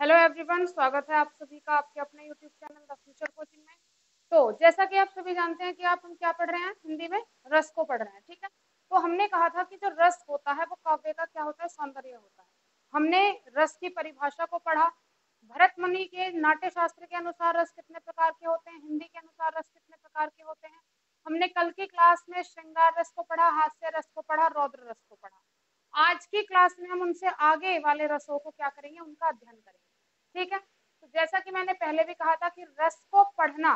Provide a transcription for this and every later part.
Hello everyone, स्वागत है आप सभी का आपके अपने YouTube channel the future coaching में। तो जैसा कि आप सभी जानते हैं कि हम क्या पढ़ रहे हैं, हिंदी में रस को पढ़ रहे हैं। ठीक है, तो हमने कहा था कि जो रस होता है वो काव्य का क्या होता है, सौंदर्य होता है। हमने रस की परिभाषा को पढ़ा। भरत मुनि के नाट्य शास्त्र के अनुसार रस कितने प्रकार के होते हैं, हिंदी के अनुसार रस कितने प्रकार के होते हैं। हमने कल की क्लास में श्रृंगार रस को पढ़ा, हास्य रस को पढ़ा, रौद्र रस को पढ़ा। आज की क्लास में हम उनसे आगे वाले रसों को क्या करेंगे, उनका अध्ययन करेंगे। ठीक है, तो जैसा कि मैंने पहले भी कहा था कि रस को पढ़ना,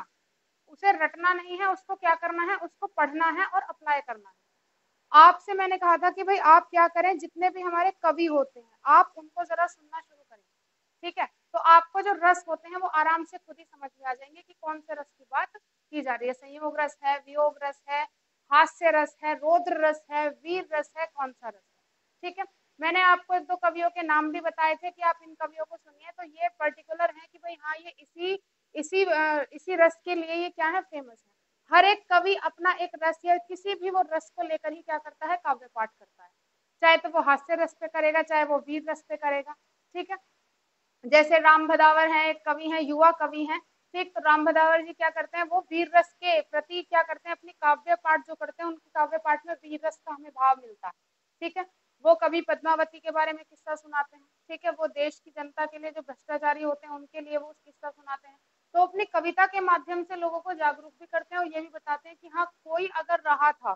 उसे रटना नहीं है, उसको क्या करना है, उसको पढ़ना है और अप्लाई करना है। आपसे मैंने कहा था कि भाई आप क्या करें, जितने भी हमारे कवि होते हैं आप उनको जरा सुनना शुरू करें। ठीक है, तो आपको जो रस होते हैं वो आराम से खुद ही समझ में आ जाएंगे कि कौन से रस की बात की जा रही है। संयोग रस है, वियोग रस है, हास्य रस है, रौद्र रस है, वीर रस है, कौन सा रस है। ठीक है, मैंने आपको एक दो कवियों के नाम भी बताए थे कि आप इन कवियों को सुनिए, तो ये पर्टिकुलर है कि भाई हाँ ये इसी रस के लिए ये क्या है, फेमस है। हर एक कवि अपना एक रस या किसी भी वो रस को लेकर ही क्या करता है, काव्य पाठ करता है। चाहे तो वो हास्य रस पे करेगा, चाहे वो वीर रस पे करेगा। ठीक है, जैसे राम भदावर हैं, एक कवि हैं, युवा कवि हैं। ठीक, तो राम भदावर जी क्या करते हैं, वो वीर रस के प्रति क्या करते हैं, अपनी काव्य पाठ जो करते हैं उनके काव्य पाठ में वीर रस का हमें भाव मिलता है। ठीक है, वो कवि पद्मावती के बारे में किस्सा सुनाते हैं। ठीक है, वो देश की जनता के लिए जो भ्रष्टाचारी होते हैं उनके लिए वो किस्सा सुनाते हैं। तो अपनी कविता के माध्यम से लोगों को जागरूक भी करते हैं और ये भी बताते हैं कि हाँ कोई अगर रहा था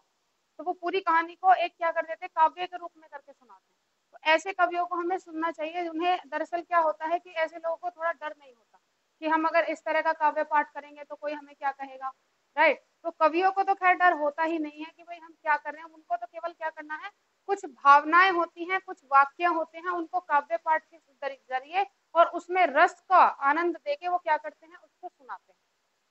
तो वो पूरी कहानी को एक क्या कर देते, काव्य के रूप में करके सुनाते हैं। तो ऐसे कवियों को हमें सुनना चाहिए। उन्हें दरअसल क्या होता है कि ऐसे लोगों को थोड़ा डर नहीं होता कि हम अगर इस तरह का काव्य पाठ करेंगे तो कोई हमें क्या कहेगा। राइट, तो कवियों को तो खैर डर होता ही नहीं है कि भाई हम क्या कर रहे हैं, उनको तो केवल क्या करना है, कुछ भावनाएं होती हैं, कुछ वाक्य होते हैं, उनको काव्य पाठ के जरिए और उसमें रस का आनंद देके वो क्या करते हैं, उसको सुनाते हैं,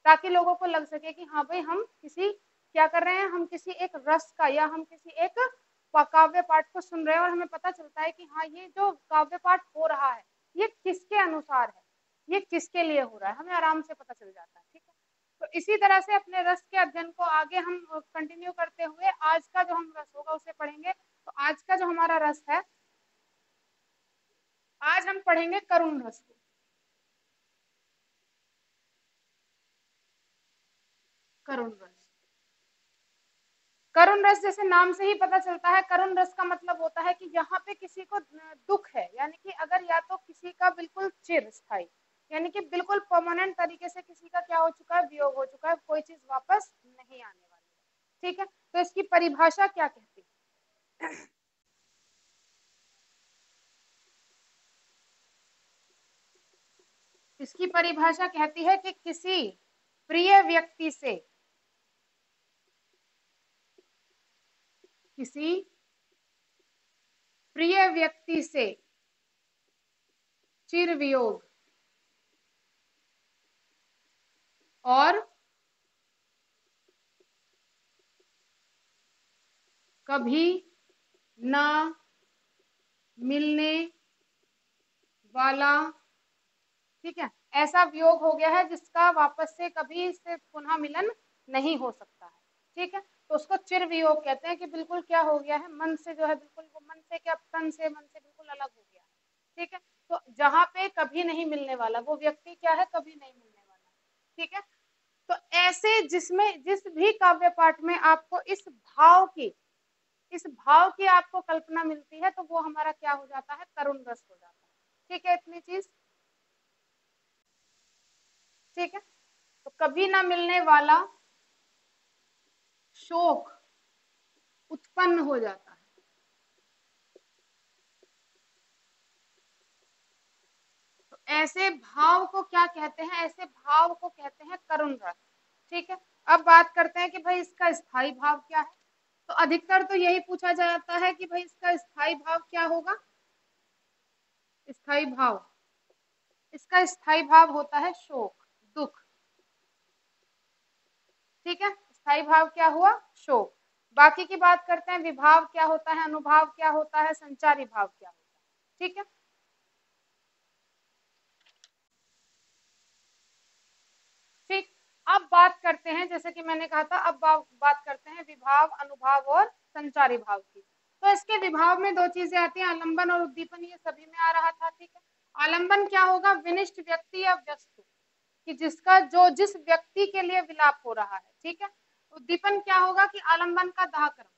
ताकि लोगों को लग सके कि हाँ भाई हम किसी क्या कर रहे हैं, हम किसी एक रस का या हम किसी एक काव्य पाठ को सुन रहे हैं। और हमें पता चलता है कि हाँ ये जो काव्य पाठ हो रहा है ये किसके अनुसार है, ये किसके लिए हो रहा है, हमें आराम से पता चल जाता है। ठीक है, तो इसी तरह से अपने रस के अध्ययन को आगे हम कंटिन्यू करते हुए आज का जो हम रस होगा उसे पढ़ेंगे। तो आज का जो हमारा रस है, आज हम पढ़ेंगे करुण रस को। करुण रस, करुण रस जैसे नाम से ही पता चलता है, करुण रस का मतलब होता है कि जहाँ पे किसी को दुख है, यानी कि अगर या तो किसी का बिल्कुल चिरस्थायी यानी कि बिल्कुल परमानेंट तरीके से किसी का क्या हो चुका है, वियोग हो चुका है, कोई चीज वापस नहीं आने वाली है। ठीक है, तो इसकी परिभाषा क्या कहती है, इसकी परिभाषा कहती है कि किसी प्रिय व्यक्ति से, किसी प्रिय व्यक्ति से चिर वियोग और कभी ना मिलने वाला, ठीक है, ऐसा वियोग हो गया है जिसका वापस से कभी से पुनः मिलन नहीं हो सकता है। ठीक है, तो उसको चिर वियोग कहते हैं कि बिल्कुल क्या हो गया है, मन से जो है बिल्कुल वो मन से क्या, तन से मन से बिल्कुल अलग हो गया है। ठीक है, तो जहां पे कभी नहीं मिलने वाला वो व्यक्ति क्या है, कभी नहीं मिलने वाला। ठीक है, तो ऐसे जिसमें जिस भी काव्य पाठ में आपको इस भाव की आपको कल्पना मिलती है तो वो हमारा क्या हो जाता है, करुण रस हो जाता है। ठीक है, इतनी चीज। ठीक है, तो कभी ना मिलने वाला शोक उत्पन्न हो जाता है। तो ऐसे भाव को क्या कहते हैं, ऐसे भाव को कहते हैं करुण रस। ठीक है, अब बात करते हैं कि भाई इसका स्थायी भाव क्या है। तो अधिकतर तो यही पूछा जाता है कि भाई इसका स्थायी भाव क्या होगा। स्थायी भाव, इसका स्थायी भाव होता है शोक, दुख। ठीक है, स्थायी भाव क्या हुआ, शोक। बाकी की बात करते हैं, विभाव क्या होता है, अनुभाव क्या होता है, संचारी भाव क्या होता है। ठीक है, ठीक, अब बात करते हैं, जैसे कि मैंने कहा था, अब बात करते हैं विभाव, अनुभाव और संचारी भाव की। तो इसके विभाव में दो चीजें आती हैं, आलंबन और उद्दीपन, ये सभी में आ रहा था। ठीक है, आलंबन क्या होगा? विनिष्ट व्यक्ति या वस्तु, कि जिसका जो जिस व्यक्ति के लिए विलाप हो रहा है, ठीक है। उद्दीपन क्या होगा? कि आलंबन का दाह क्रम,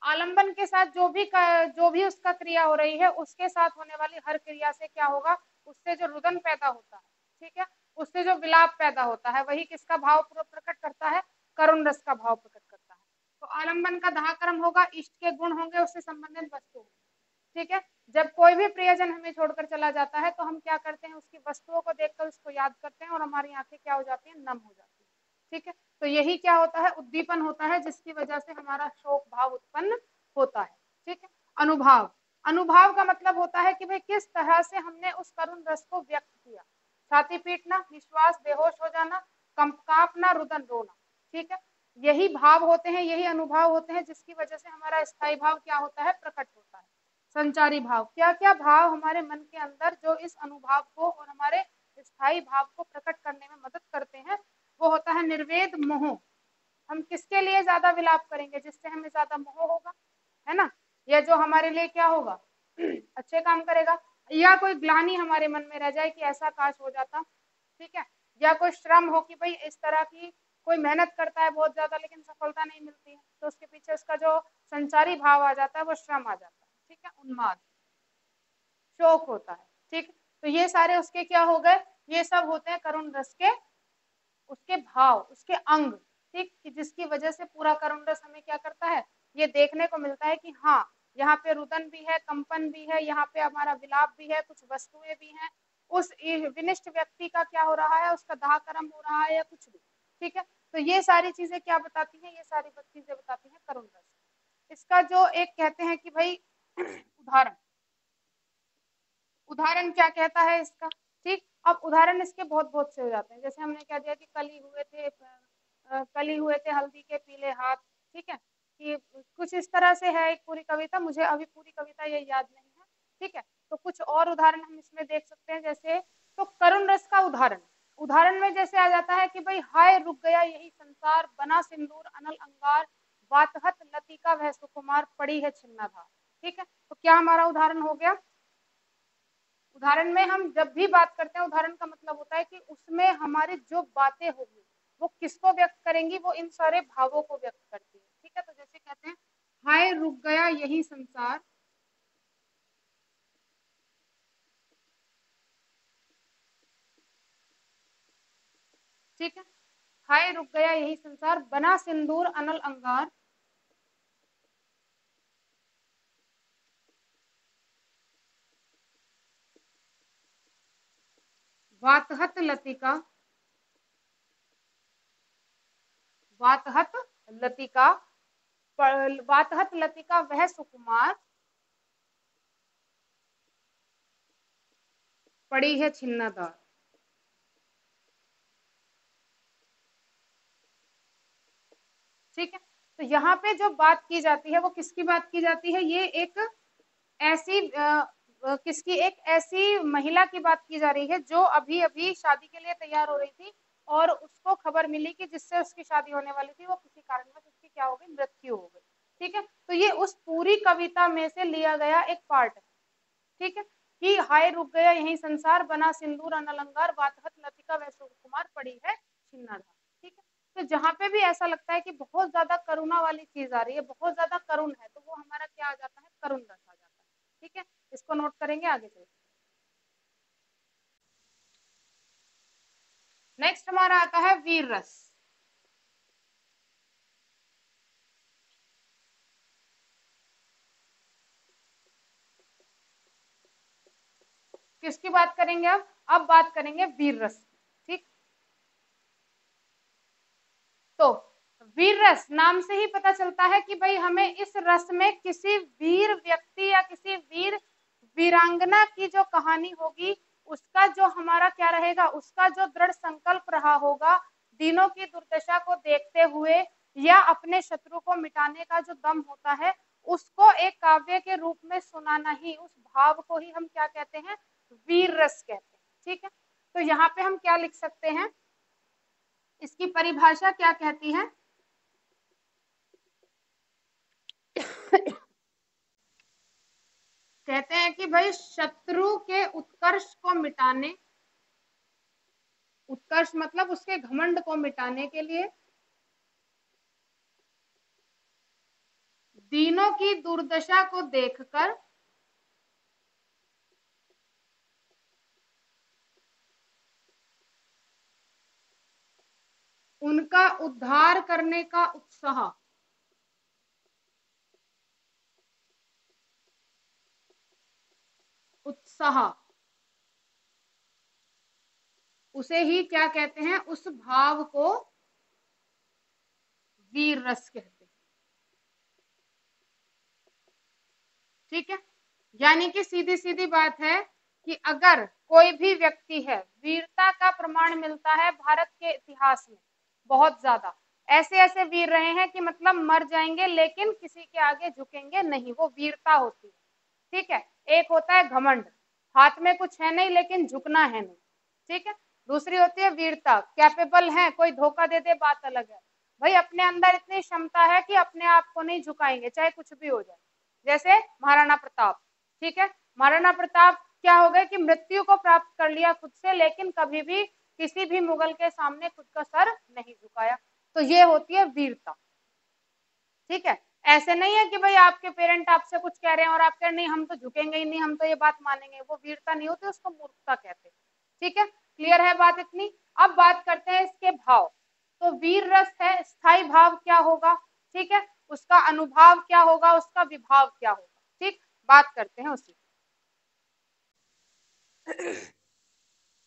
आलंबन के साथ जो भी उसका क्रिया हो रही है उसके साथ होने वाली हर क्रिया से क्या होगा? उससे जो रुदन पैदा होता है, ठीक है, उससे जो विलाप पैदा होता है वही किसका भाव प्रकट करता है? करुण रस का भाव प्रकट करता है। तो आलंबन का दाह क्रम होगा, इष्ट के गुण होंगे, उससे संबंधित वस्तु होंगे, ठीक है। जब कोई भी प्रियजन हमें छोड़कर चला जाता है तो हम क्या करते हैं? उसकी वस्तुओं को देखकर उसको याद करते हैं और हमारी आंखें क्या हो जाती हैं? नम हो जाती है, ठीक है। तो यही क्या होता है? उद्दीपन होता है, जिसकी वजह से हमारा शोक भाव उत्पन्न होता है, ठीक है। अनुभाव, अनुभाव का मतलब होता है कि भाई किस तरह से हमने उस करुण रस को व्यक्त किया। छाती पीटना, निश्वास, बेहोश हो जाना, कांपना, रुदन, रोना, ठीक है। यही भाव होते हैं, यही अनुभाव होते हैं, जिसकी वजह से हमारा स्थायी भाव क्या होता है? प्रकट होता है। संचारी भाव, क्या क्या भाव हमारे मन के अंदर जो इस अनुभाव को और हमारे स्थायी भाव को प्रकट करने में मदद करते हैं, वो होता है निर्वेद, मोह। हम किसके लिए ज्यादा विलाप करेंगे? जिससे हमें ज्यादा मोह होगा, है ना, या जो हमारे लिए क्या होगा? अच्छे काम करेगा, या कोई ग्लानि हमारे मन में रह जाए कि ऐसा काश हो जाता, ठीक है, या कोई श्रम हो कि भाई इस तरह की कोई मेहनत करता है बहुत ज्यादा लेकिन सफलता नहीं मिलती है, तो उसके पीछे उसका जो संचारी भाव आ जाता है वो श्रम आ जाता है, ठीक है। उन्माद, शोक होता है, ठीक। तो ये सारे उसके क्या हो गए? ये सब होते हैं करुण रस के उसके भाव, उसके अंग, ठीक, कि जिसकी वजह से पूरा करुण रस हमें क्या करता है? ये देखने को मिलता है कि हाँ, यहाँ पे रुदन भी है, कंपन भी है, यहाँ पे हमारा विलाप भी है, कुछ वस्तुएं भी हैं, उस विनिष्ट व्यक्ति का क्या हो रहा है? उसका दाह कर्म हो रहा है या कुछ भी, ठीक है। तो ये सारी चीजें क्या बताती हैं? ये सारी चीजें बताती हैं करुण रस। इसका जो एक कहते हैं कि भाई उदाहरण, उदाहरण क्या कहता है इसका, ठीक। अब उदाहरण इसके बहुत बहुत से हो जाते हैं, जैसे हमने कह दिया कि कल ही हुए थे हल्दी के पीले हाथ, ठीक है, कि कुछ इस तरह से है एक पूरी कविता, मुझे अभी पूरी कविता ये याद नहीं है, ठीक है। तो कुछ और उदाहरण हम इसमें देख सकते हैं, जैसे तो करुण रस का उदाहरण, उदाहरण में जैसे आ जाता है कि भाई हाय रुक गया यही संसार, बना सिंदूर अनल अंगार, वातहत लतिका वह सुकुमार, पड़ी है छिन्नाधार, ठीक है। तो क्या हमारा उदाहरण हो गया? उदाहरण में हम जब भी बात करते हैं, उदाहरण का मतलब होता है कि उसमें हमारी जो बातें होगी वो किसको व्यक्त करेंगी? वो इन सारे भावों को व्यक्त करती है, ठीक है। तो जैसे कहते हैं हाय रुक गया यही संसार, ठीक है, हाय रुक गया यही संसार, बना सिंदूर अनल अंगार, वातहत लतिका, वातहत लतिका, वातहत लतिका वह सुकुमार, पड़ी है छिन्नादार, ठीक है। तो यहाँ पे जो बात की जाती है वो किसकी बात की जाती है? ये एक ऐसी किसकी, एक ऐसी महिला की बात की जा रही है जो अभी अभी शादी के लिए तैयार हो रही थी और उसको खबर मिली कि जिससे उसकी शादी होने वाली थी वो किसी कारणवश उसकी क्या हो गई? मृत्यु हो गई, ठीक है। तो ये उस पूरी कविता में से लिया गया एक पार्ट है, ठीक है, कि हाय रुक गया यही संसार, बना सिंदूर अनलंगार, वातहत लतिका वह कुमार, पड़ी है छिन्नाधार, ठीक है। तो जहां पे भी ऐसा लगता है कि बहुत ज्यादा करुणा वाली चीज आ रही है, बहुत ज्यादा करुण है, तो वो हमारा क्या आ जाता है? करुण रस आ जाता है, ठीक है। इसको नोट करेंगे आगे चल। नेक्स्ट हमारा आता है वीर रस। किसकी बात करेंगे? अब बात करेंगे वीर रस, ठीक। तो वीर रस नाम से ही पता चलता है कि भाई हमें इस रस में किसी वीर व्यक्ति या किसी वीर वीरांगना की जो कहानी होगी उसका जो हमारा क्या रहेगा? उसका जो दृढ़ संकल्प रहा होगा दीनों की दुर्दशा को देखते हुए या अपने शत्रु को मिटाने का जो दम होता है उसको एक काव्य के रूप में सुनाना ही, उस भाव को ही हम क्या कहते हैं? वीर रस कहते हैं, ठीक है। तो यहाँ पे हम क्या लिख सकते हैं? इसकी परिभाषा क्या कहती है? कहते हैं कि भाई शत्रु के उत्कर्ष को मिटाने, उत्कर्ष मतलब उसके घमंड को मिटाने के लिए, दीनों की दुर्दशा को देखकर उनका उद्धार करने का उत्साह, उत्साह, उसे ही क्या कहते हैं, उस भाव को वीर रस कहते हैं। ठीक है, यानी कि सीधी सीधी बात है कि अगर कोई भी व्यक्ति है, वीरता का प्रमाण मिलता है भारत के इतिहास में बहुत ज्यादा, ऐसे ऐसे वीर रहे हैं कि मतलब मर जाएंगे लेकिन किसी के आगे झुकेंगे नहीं, वो वीरता होती है। ठीक है, एक होता है घमंड, हाथ में कुछ है नहीं लेकिन झुकना है नहीं। ठीक है, दूसरी होती है वीरता, कैपेबल है, कोई धोखा दे दे बात अलग है, भाई अपने अंदर इतनी क्षमता है कि अपने आप को नहीं झुकाएंगे चाहे कुछ भी हो जाए, जैसे महाराणा प्रताप। ठीक है, महाराणा प्रताप क्या हो गए कि मृत्यु को प्राप्त कर लिया खुद से, लेकिन कभी भी किसी भी मुगल के सामने खुद का सर नहीं झुकाया, तो ये होती है वीरता। ठीक है, ऐसे नहीं है कि भाई आपके पेरेंट आपसे कुछ कह रहे हैं और आप कह रहे नहीं हम तो झुकेंगे ही नहीं, हम तो ये बात मानेंगे, वो वीरता नहीं होती, उसको मूर्खता कहते हैं। ठीक है, क्लियर है बात इतनी। अब बात करते हैं इसके भाव। तो वीर रस है, स्थायी भाव क्या होगा, ठीक है, उसका अनुभाव क्या होगा, उसका विभाव क्या होगा, ठीक, बात करते हैं उसी।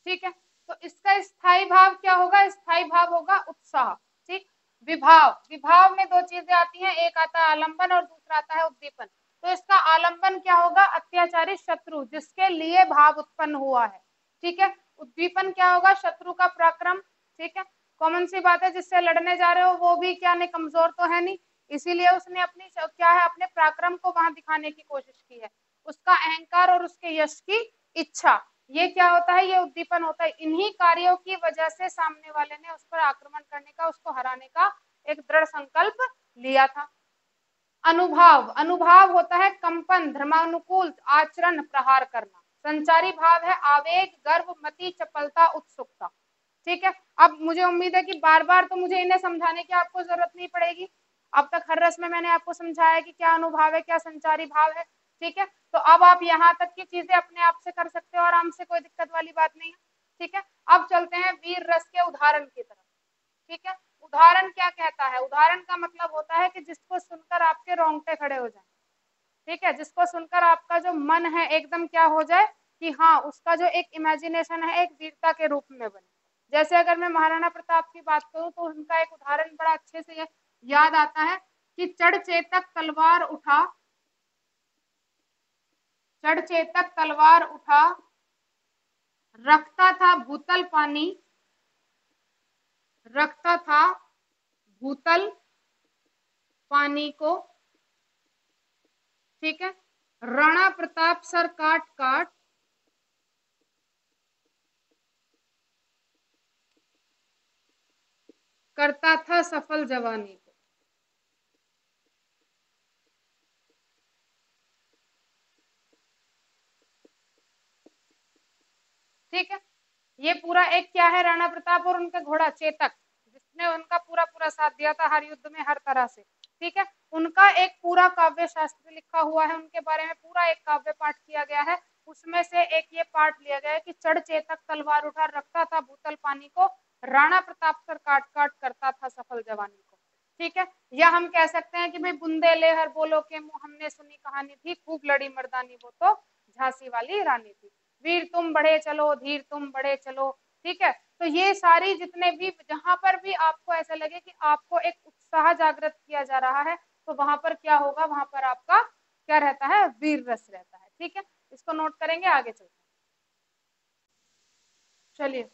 ठीक है, तो इसका स्थायी भाव क्या होगा, स्थायी भाव होगा उत्साह। ठीक, विभाव, विभाव में दो चीजें आती हैं, एक आता है आलंबन और दूसरा आता है उद्दीपन। तो इसका आलंबन क्या होगा, अत्याचारी शत्रु जिसके लिए भाव उत्पन्न हुआ है। ठीक है, उद्दीपन क्या होगा, शत्रु का पराक्रम। ठीक है, कॉमन सी बात है, जिससे लड़ने जा रहे हो वो भी क्या नहीं, कमजोर तो है नहीं, इसीलिए उसने अपनी क्या है, अपने पराक्रम को वहां दिखाने की कोशिश की है, उसका अहंकार और उसके यश की इच्छा, ये क्या होता है, ये उद्दीपन होता है। इन्हीं कार्यों की वजह से सामने वाले ने उस पर आक्रमण करने का, उसको हराने का एक दृढ़ संकल्प लिया था। अनुभाव, अनुभाव होता है कंपन, धर्मानुकूल आचरण, प्रहार करना। संचारी भाव है आवेग, गर्व, मति, चपलता, उत्सुकता। ठीक है, अब मुझे उम्मीद है कि बार बार तो मुझे इन्हें समझाने की आपको जरूरत नहीं पड़ेगी, अब तक हर रस में मैंने आपको समझाया कि क्या अनुभाव है, क्या संचारी भाव है। ठीक है, तो अब आप यहाँ तक की चीजें अपने आप से कर सकते हो आराम से, कोई दिक्कत वाली बात नहीं है। ठीक है, अब चलते हैं वीर रस के उदाहरण की तरफ। ठीक है, उदाहरण क्या कहता है, उदाहरण का मतलब होता है कि जिसको सुनकर आपके रोंगटे खड़े हो जाए। ठीक है, जिसको सुनकर आपका जो मन है एकदम क्या हो जाए कि हाँ, उसका जो एक इमेजिनेशन है एक वीरता के रूप में बने। जैसे अगर मैं महाराणा प्रताप की बात करूं तो उनका एक उदाहरण बड़ा अच्छे से याद आता है कि चढ़ चेतक तलवार उठा, चढ़ चेतक तलवार उठा, रखता था भूतल पानी, रखता था भूतल पानी को। ठीक है, राणा प्रताप सर काट काट, करता था सफल जवानी को। ठीक है, ये पूरा एक क्या है, राणा प्रताप और उनका घोड़ा चेतक, जिसने उनका पूरा पूरा साथ दिया था हर युद्ध में हर तरह से। ठीक है, उनका एक पूरा काव्य शास्त्र लिखा हुआ है, उनके बारे में पूरा एक काव्य पाठ किया गया है, उसमें से एक ये पाठ लिया गया है कि चढ़ चेतक तलवार उठा, रखता था भूतल पानी को, राणा प्रताप सर काट काट, करता था सफल जवानी को। ठीक है, या हम कह सकते हैं कि भाई बुंदे ले हर बोलो के मुंह, हमने सुनी कहानी थी, खूब लड़ी मर्दानी वो तो झांसी वाली रानी थी, वीर तुम बढ़े चलो, धीर तुम बढ़े चलो। ठीक है, तो ये सारी जितने भी, जहां पर भी आपको ऐसा लगे कि आपको एक उत्साह जागृत किया जा रहा है, तो वहां पर क्या होगा, वहां पर आपका क्या रहता है, वीर रस रहता है। ठीक है, इसको नोट करेंगे, आगे चलते हैं। चलिए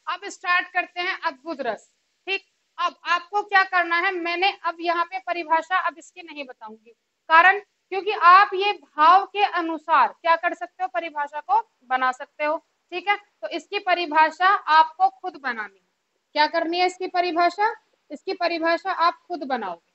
अब स्टार्ट करते हैं अद्भुत रस। ठीक, अब आपको क्या करना है, मैंने अब यहाँ पे परिभाषा अब इसकी नहीं बताऊंगी, कारण क्योंकि आप ये भाव के अनुसार क्या कर सकते हो, परिभाषा को बना सकते हो। ठीक है, तो इसकी परिभाषा आपको खुद बनानी है। क्या करनी है इसकी परिभाषा, इसकी परिभाषा आप खुद बनाओगे।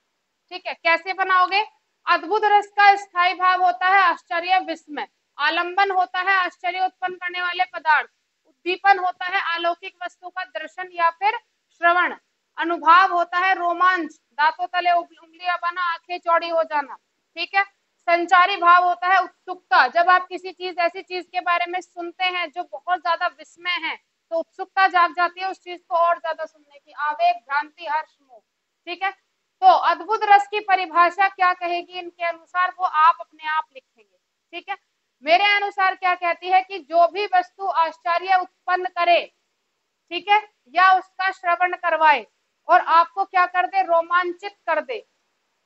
ठीक है, कैसे बनाओगे, अद्भुत रस का स्थायी भाव होता है आश्चर्य विस्मय, आलंबन होता है आश्चर्य उत्पन्न करने वाले पदार्थ, उद्दीपन होता है अलौकिक वस्तु का दर्शन या फिर श्रवण, अनुभाव होता है रोमांच, दांतों तले उंगलियां बना, आंखें चौड़ी हो जाना, ठीक है। संचारी भाव होता है उत्सुकता, जब आप किसी चीज ऐसी चीज के बारे में सुनते हैं जो बहुत ज्यादा विस्मय है तो उत्सुकता जाग जाती है उस चीज को और ज्यादा सुनने की। आवेग, भ्रांति, हर्ष, मोह, ठीक है। तो अद्भुत रस की परिभाषा क्या कहेगी इनके अनुसार, वो आप अपने आप लिखेंगे, ठीक है। मेरे अनुसार क्या कहती है कि जो भी वस्तु आश्चर्य उत्पन्न करे, ठीक है, या उसका श्रवण करवाए और आपको क्या कर दे, रोमांचित कर दे,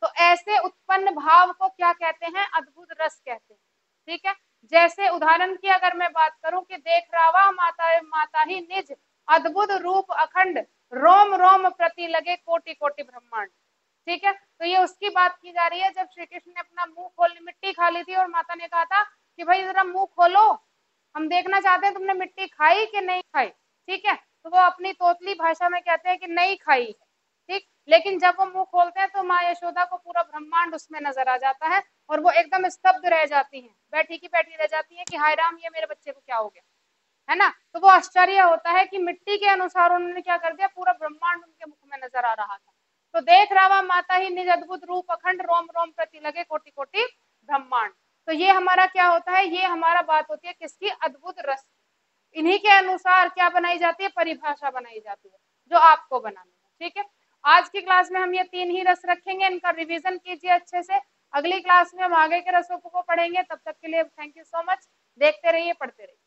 तो ऐसे उत्पन्न भाव को क्या कहते हैं, अद्भुत रस कहते हैं, ठीक है। जैसे उदाहरण की अगर मैं बात करूं कि देख रावा माता माता ही निज, अद्भुत रूप अखंड, रोम रोम प्रति लगे कोटि कोटि ब्रह्मांड, ठीक है। तो ये उसकी बात की जा रही है जब श्री कृष्ण ने अपना मुंह खोल मिट्टी खा ली थी और माता ने कहा था कि भाई जरा मुंह खोलो, हम देखना चाहते हैं तुमने मिट्टी खाई कि नहीं खाई, ठीक है। तो वो अपनी तोतली भाषा में कहते हैं कि नहीं खाई है, ठीक। लेकिन जब वो मुंह खोलते हैं तो माँ यशोदा को पूरा ब्रह्मांड उसमें नजर आ जाता है और वो एकदम स्तब्ध रह जाती हैं, बैठी की बैठी रह जाती हैं कि हाय राम, ये मेरे बच्चे को क्या हो गया, है ना। तो वो आश्चर्य होता है कि मिट्टी के अनुसार उन्होंने क्या कर दिया, पूरा ब्रह्मांड उनके मुख में नजर आ रहा था। तो देख रावा माता ही निज, अद्भुत रूप अखंड, रोम रोम प्रति लगे कोटि कोटि ब्रह्मांड। तो ये हमारा क्या होता है, ये हमारा बात होती है किसकी, अद्भुत रस। इन्हीं के अनुसार क्या बनाई जाती है, परिभाषा बनाई जाती है जो आपको बनानी है, ठीक है। आज की क्लास में हम ये 3 ही रस रखेंगे, इनका रिवीजन कीजिए अच्छे से। अगली क्लास में हम आगे के रसों को पढ़ेंगे। तब तक के लिए थैंक यू सो मच। देखते रहिए, पढ़ते रहिए।